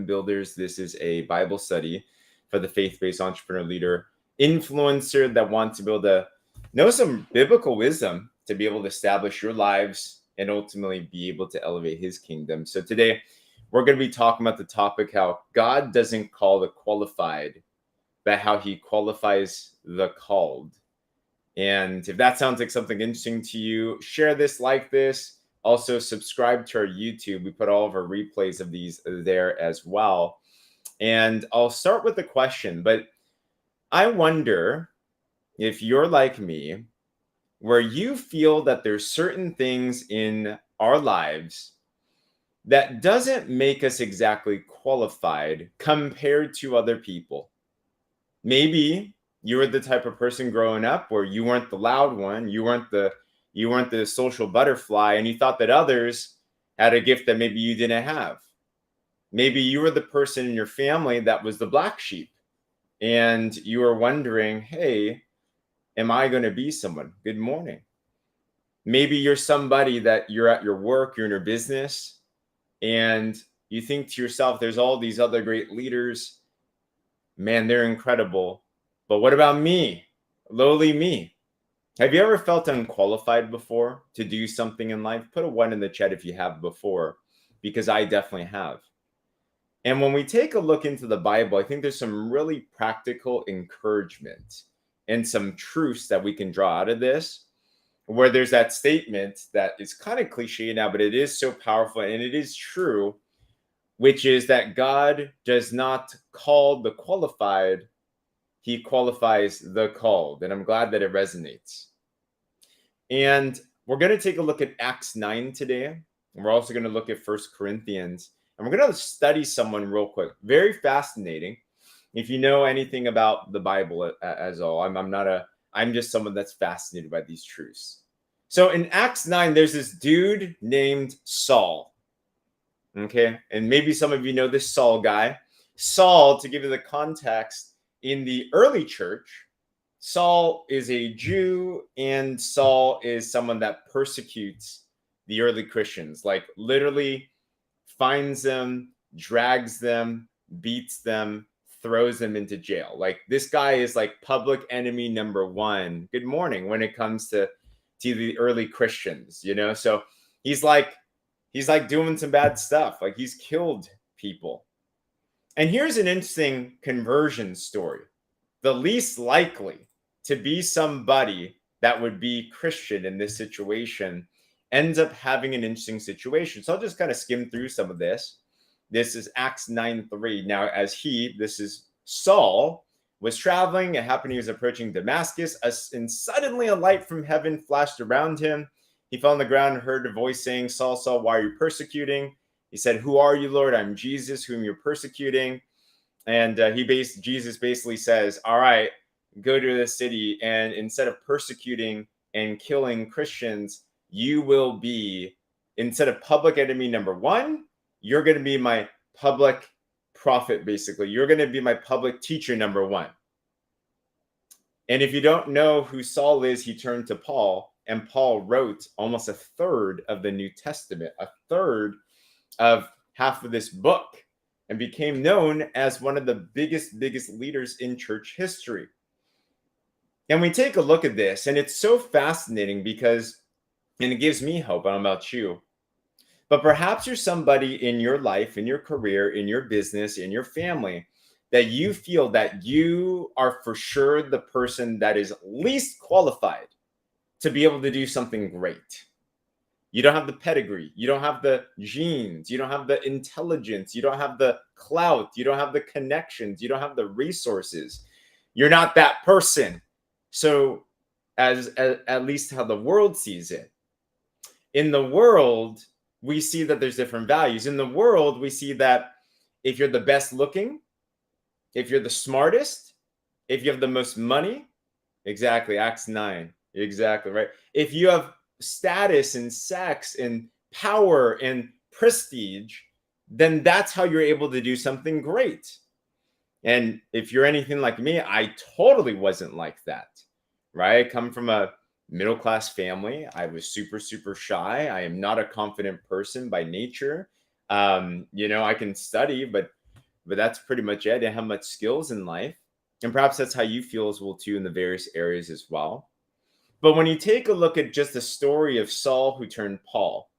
Builders. This is a Bible study for the faith-based entrepreneur leader influencer that wants to build a know some biblical wisdom to be able to establish your lives and ultimately be able to elevate his kingdom. So today we're going to be talking about the topic how God doesn't call the qualified, but how he qualifies the called. And if that sounds like something interesting to you, share this, like this. Also, subscribe to our YouTube. We put all of our replays of these there as well. And I'll start with a question, but I wonder if you're like me, where you feel that there's certain things in our lives that doesn't make us exactly qualified compared to other people. Maybe you were the type of person growing up where you weren't the loud one, you weren't the social butterfly, and you thought that others had a gift that maybe you didn't have. Maybe you were the person in your family that was the black sheep, and you were wondering, hey, am I going to be someone? Good morning. Maybe you're somebody that you're at your work, you're in your business, and you think to yourself, there's all these other great leaders. Man, they're incredible. But what about me? Lowly me. Have you ever felt unqualified before to do something in life? Put a 1 in the chat if you have before, because I definitely have. And when we take a look into the Bible, I think there's some really practical encouragement and some truths that we can draw out of this, where there's that statement that is kind of cliche now, but it is so powerful and it is true, which is that God does not call the qualified, he qualifies the called. And I'm glad that it resonates. And we're going to take a look at Acts 9 today. And we're also going to look at 1 Corinthians. And we're going to study someone real quick. Very fascinating. If you know anything about the Bible as all, I'm just someone that's fascinated by these truths. So in Acts 9, there's this dude named Saul. Okay. And maybe some of you know this Saul guy. Saul, to give you the context, in the early church, Saul is a Jew, and Saul is someone that persecutes the early Christians, like literally finds them, drags them, beats them, throws them into jail. Like this guy is like public enemy number one. Good morning when it comes to the early Christians, you know? So he's like doing some bad stuff. Like he's killed people. And here's an interesting conversion story. The least likely to be somebody that would be Christian in this situation ends up having an interesting situation. So I'll just kind of skim through some of this. This is Acts 9:3. Now, this is Saul, was traveling. It happened he was approaching Damascus, and suddenly a light from heaven flashed around him. He fell on the ground and heard a voice saying, Saul, Saul, why are you persecuting? He said, who are you, Lord? I'm Jesus, whom you're persecuting. And Jesus basically says, all right, go to the city, and instead of persecuting and killing Christians, you will be, instead of public enemy number one, you're going to be my public prophet, basically. You're going to be my public teacher number one. And if you don't know who Saul is, he turned to Paul, and Paul wrote almost a third of the New Testament, a third of half of this book, and became known as one of the biggest leaders in church history. And we take a look at this, and it's so fascinating because, and it gives me hope. I don't know about you, but perhaps you're somebody in your life, in your career, in your business, in your family, that you feel that you are for sure the person that is least qualified to be able to do something great. You don't have the pedigree. You don't have the genes. You don't have the intelligence. You don't have the clout. You don't have the connections. You don't have the resources. You're not that person. So as at least how the world sees it. In the world, we see that there's different values. In the world, we see that if you're the best looking, if you're the smartest, if you have the most money, exactly, Acts 9, exactly, right? If you have status and sex and power and prestige, then that's how you're able to do something great. And if you're anything like me, I totally wasn't like that, right? I come from a middle-class family. I was super shy. I am not a confident person by nature. I can study, but but that's pretty much it. I have much skills in life. And perhaps that's how you feel as well too in the various areas as well. But when you take a look at just the story of Saul who turned Paul,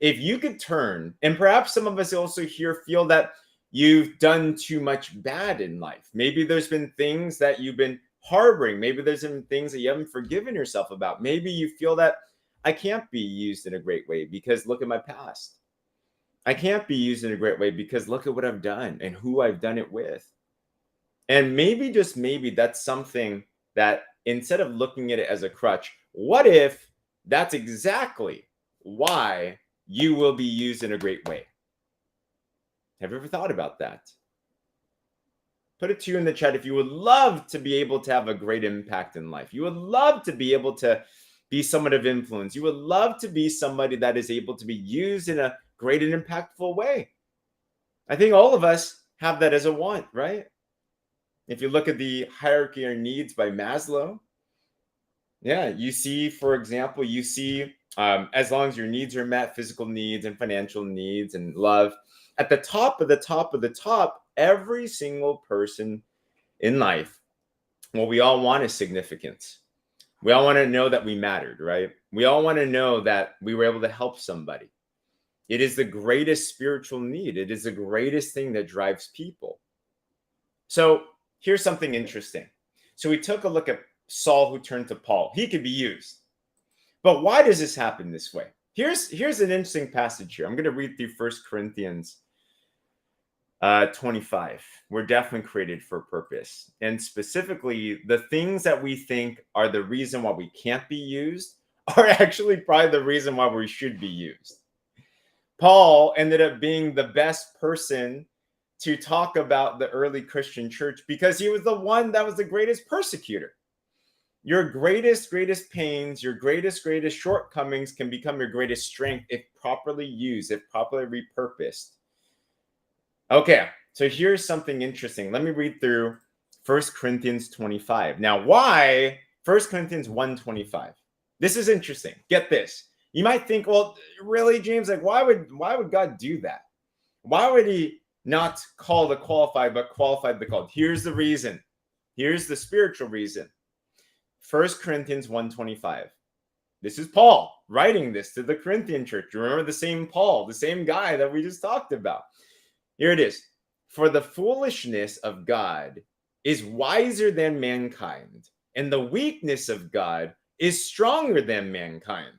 if you could turn, and perhaps some of us also here feel that you've done too much bad in life. Maybe there's been things that you've been harboring. Maybe there's been things that you haven't forgiven yourself about. Maybe you feel that I can't be used in a great way because look at my past. I can't be used in a great way because look at what I've done and who I've done it with. And maybe, just maybe, that's something that instead of looking at it as a crutch, what if that's exactly why you will be used in a great way? Have you ever thought about that? Put it to you in the chat if you would love to be able to have a great impact in life. You would love to be able to be someone of influence. You would love to be somebody that is able to be used in a great and impactful way. I think all of us have that as a want, right? If you look at the hierarchy of needs by Maslow, yeah, you see, for example, you see as long as your needs are met, physical needs and financial needs and love, at the top of the top of the top, every single person in life, what we all want is significance. We all want to know that we mattered, right? We all want to know that we were able to help somebody. It is the greatest spiritual need. It is the greatest thing that drives people. So here's something interesting. So we took a look at Saul who turned to Paul. He could be used. But why does this happen this way? Here's an interesting passage here. I'm going to read through 1 Corinthians 25. We're definitely created for a purpose. And specifically, the things that we think are the reason why we can't be used are actually probably the reason why we should be used. Paul ended up being the best person to talk about the early Christian church because he was the one that was the greatest persecutor. Your greatest pains, your greatest shortcomings can become your greatest strength if properly used, if properly repurposed. Okay, so here's something interesting. Let me read through 1 Corinthians 25. Now, why 1 Corinthians 1:25? This is interesting. Get this. You might think, well, really, James, like why would God do that? Why would he not call the qualified, but qualified the called? Here's the reason. Here's the spiritual reason. 1 Corinthians 1:25. This is Paul writing this to the Corinthian church. Remember the same Paul, the same guy that we just talked about. Here it is. For the foolishness of God is wiser than mankind, and the weakness of God is stronger than mankind.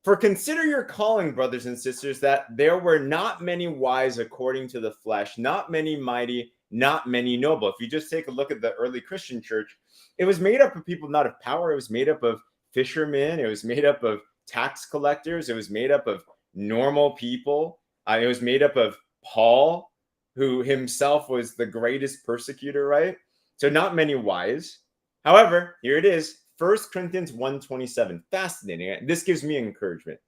For consider your calling, brothers and sisters, that there were not many wise according to the flesh, not many mighty, not many noble. If you just take a look at the early Christian church, it was made up of people not of power. It was made up of fishermen. It was made up of tax collectors. It was made up of normal people. It was made up of Paul, who himself was the greatest persecutor, right? So not many wise. However, here it is. 1 Corinthians 1:27. Fascinating. This gives me encouragement.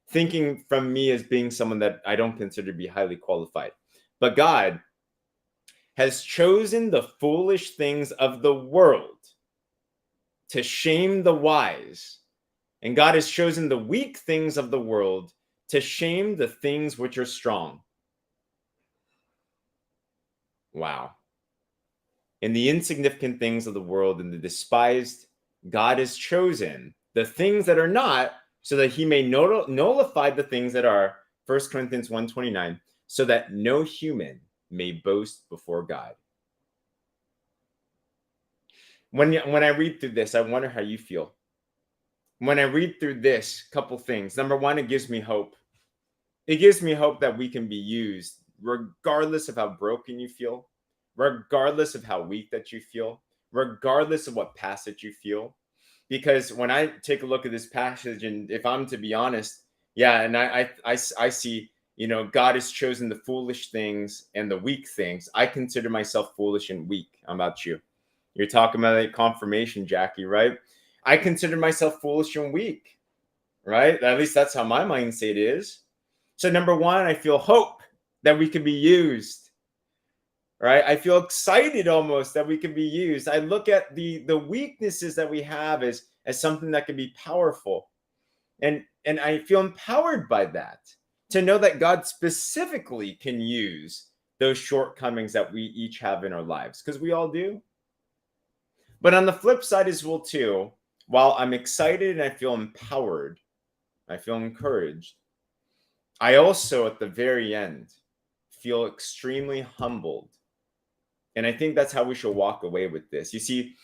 Thinking from me as being someone that I don't consider to be highly qualified. But God has chosen the foolish things of the world to shame the wise. And God has chosen the weak things of the world to shame the things which are strong. Wow. And the insignificant things of the world and the despised, God has chosen the things that are not, so that he may nullify the things that are. 1 Corinthians 1:29, so that no human may boast before God. When I read through this, I wonder how you feel. When I read through this, couple things. Number one, it gives me hope. It gives me hope that we can be used regardless of how broken you feel, regardless of how weak that you feel, regardless of what past that you feel. Because when I take a look at this passage, and if I'm to be honest, yeah, and I see, God has chosen the foolish things and the weak things. I consider myself foolish and weak. How about you? You're talking about like confirmation, Jackie, right? I consider myself foolish and weak, right? At least that's how my mindset is. So number one, I feel hope that we can be used, right? I feel excited almost that we can be used. I look at the weaknesses that we have as something that can be powerful. And I feel empowered by that, to know that God specifically can use those shortcomings that we each have in our lives, because we all do. But on the flip side as well, too, while I'm excited and I feel empowered, I feel encouraged, I also, at the very end, feel extremely humbled. And I think that's how we should walk away with this. You see,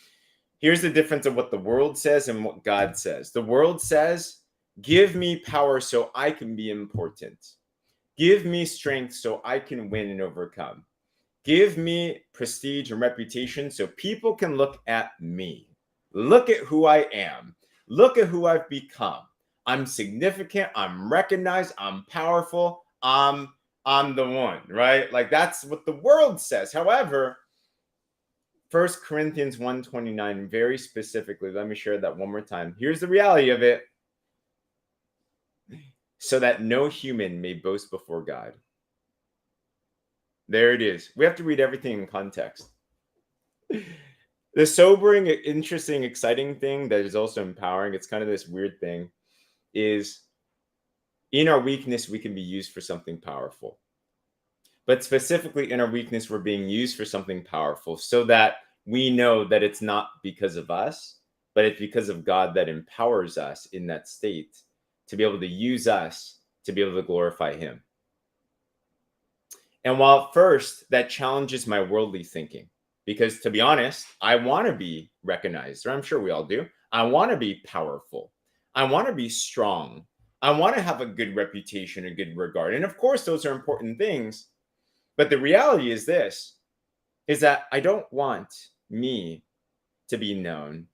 here's the difference of what the world says and what God says. The world says, give me power so I can be important. Give me strength so I can win and overcome. Give me prestige and reputation so people can look at me. Look at who I am. Look at who I've become. I'm significant. I'm recognized. I'm powerful. I'm the one, right? Like that's what the world says. However, 1 Corinthians 1:29, very specifically, let me share that one more time. Here's the reality of it. So that no human may boast before God. There it is. We have to read everything in context. The sobering, interesting, exciting thing that is also empowering, it's kind of this weird thing, is in our weakness, we can be used for something powerful. But specifically in our weakness, we're being used for something powerful so that we know that it's not because of us, but it's because of God that empowers us in that state to be able to use us to be able to glorify him. And while at first that challenges my worldly thinking, because to be honest, I want to be recognized, or I'm sure we all do. I want to be powerful. I want to be strong. I want to have a good reputation, a good regard. And of course, those are important things. But the reality is this, is that I don't want me to be known.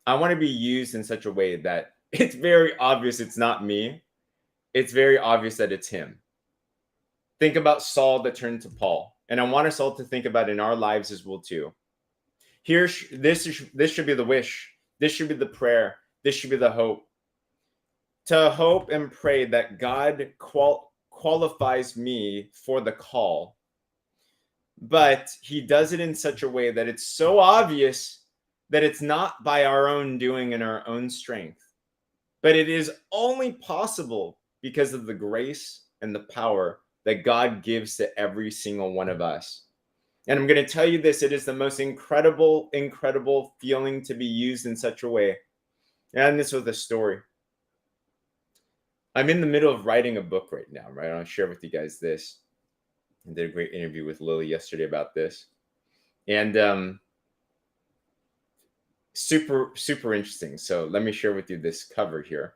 I want to be used in such a way that it's very obvious it's not me. It's very obvious that it's him. Think about Saul that turned to Paul. And I want us all to think about in our lives as well too. This should be the wish. This should be the prayer. This should be the hope. To hope and pray that God qualifies me for the call. But he does it in such a way that it's so obvious that it's not by our own doing and our own strength, but it is only possible because of the grace and the power that God gives to every single one of us. And I'm going to tell you this, it is the most incredible, incredible feeling to be used in such a way. And this was a story. I'm in the middle of writing a book right now, right? I'll share with you guys this. I did a great interview with Lily yesterday about this. And super, super interesting. So let me share with you this cover here.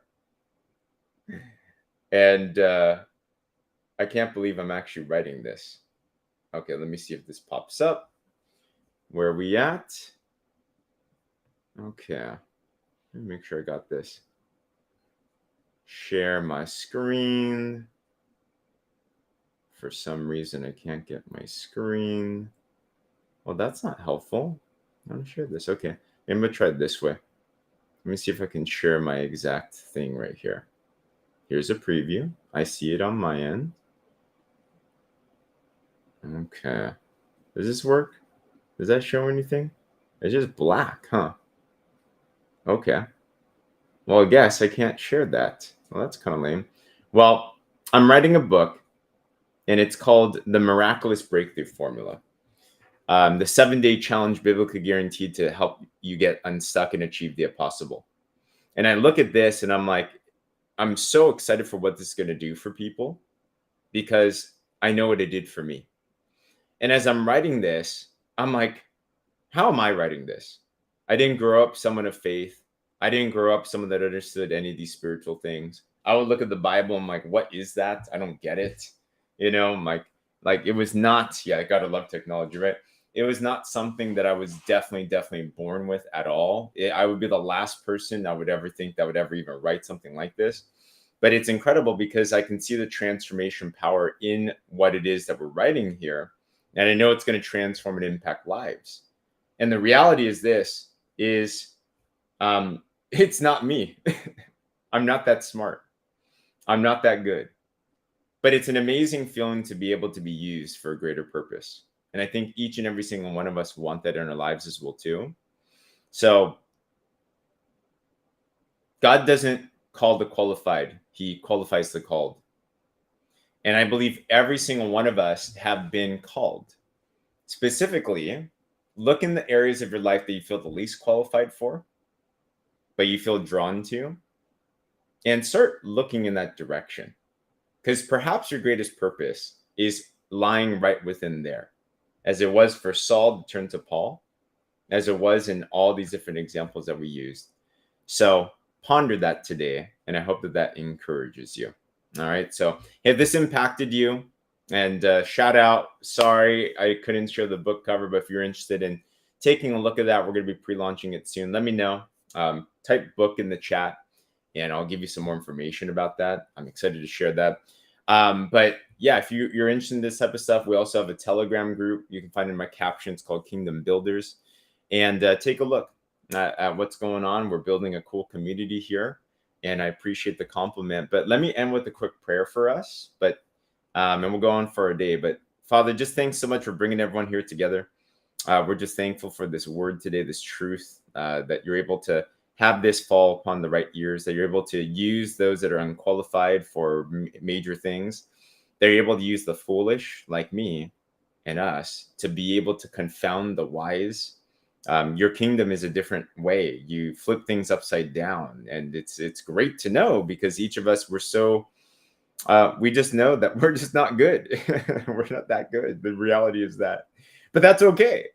And I can't believe I'm actually writing this. Okay, let me see if this pops up. Where are we at? Okay, let me make sure I got this. Share my screen. For some reason, I can't get my screen. Well, that's not helpful. I'm gonna share this. Okay, I'm gonna try it this way. Let me see if I can share my exact thing right here. Here's a preview. I see it on my end. Okay. Does this work? Does that show anything? It's just black, huh? Okay. Well, I guess I can't share that. Well, that's kind of lame. Well, I'm writing a book, and it's called The Miraculous Breakthrough Formula. The 7-day challenge biblically guaranteed to help you get unstuck and achieve the impossible. And I look at this and I'm like, I'm so excited for what this is going to do for people because I know what it did for me. And as I'm writing this, I'm like, how am I writing this? I didn't grow up someone of faith. I didn't grow up someone that understood any of these spiritual things. I would look at the Bible and I'm like, what is that? I don't get it. You know, I'm like it was not, yeah, I gotta love technology, right? It was not something that I was definitely born with at all. I would be the last person I would ever think that would ever even write something like this. But it's incredible because I can see the transformation power in what it is that we're writing here. And I know it's going to transform and impact lives. And the reality is this, is it's not me. I'm not that smart. I'm not that good. But it's an amazing feeling to be able to be used for a greater purpose. And I think each and every single one of us want that in our lives as well too. So God doesn't call the qualified. He qualifies the called. And I believe every single one of us have been called. Specifically, look in the areas of your life that you feel the least qualified for, but you feel drawn to, and start looking in that direction. Because perhaps your greatest purpose is lying right within there, as it was for Saul to turn to Paul, as it was in all these different examples that we used. So ponder that today, and I hope that that encourages you. All right. So if this impacted you, and shout out, sorry I couldn't share the book cover, but if you're interested in taking a look at that, we're going to be pre-launching it soon. Let me know. Type book in the chat, and I'll give you some more information about that. I'm excited to share that. But yeah, if you're interested in this type of stuff, we also have a Telegram group. You can find in my captions called Kingdom Builders, and take a look at what's going on. We're building a cool community here, and I appreciate the compliment. But let me end with a quick prayer for us. And we'll go on for a day. But Father, just thanks so much for bringing everyone here together. We're just thankful for this word today, this truth, that you're able to have this fall upon the right ears, that you're able to use those that are unqualified for major things. They're able to use the foolish, like me and us, to be able to confound the wise. Your kingdom is a different way. You flip things upside down, and it's great to know, because each of us, we just know that we're just not good. We're not that good. The reality is that, but that's okay.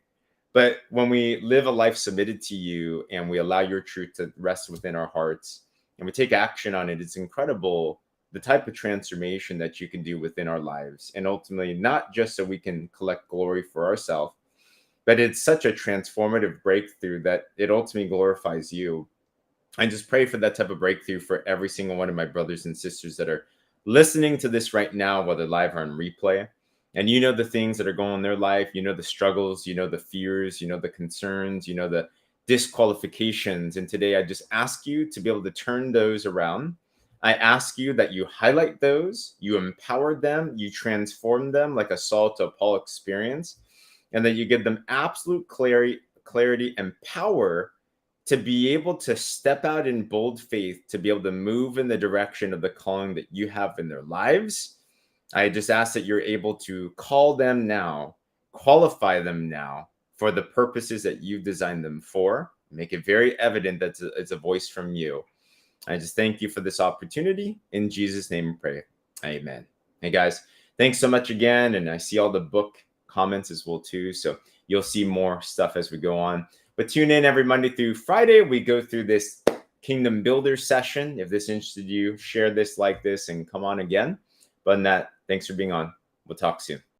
But when we live a life submitted to you, and we allow your truth to rest within our hearts, and we take action on it, it's incredible the type of transformation that you can do within our lives. And ultimately, not just so we can collect glory for ourselves, but it's such a transformative breakthrough that it ultimately glorifies you. I just pray for that type of breakthrough for every single one of my brothers and sisters that are listening to this right now, whether live or on replay. And you know the things that are going on in their life, you know the struggles, you know the fears, you know the concerns, you know the disqualifications. And today I just ask you to be able to turn those around. I ask you that you highlight those, you empower them, you transform them like a Saul to a Paul experience, and that you give them absolute clarity and power to be able to step out in bold faith, to be able to move in the direction of the calling that you have in their lives. I just ask that you're able to call them now, qualify them now for the purposes that you've designed them for. Make it very evident that it's a voice from you. I just thank you for this opportunity. In Jesus' name we pray. Amen. Hey guys, thanks so much again. And I see all the book comments as well too. So you'll see more stuff as we go on. But tune in every Monday through Friday. We go through this Kingdom Builder session. If this interested you, share this, like this, and come on again. But in that, thanks for being on. We'll talk soon.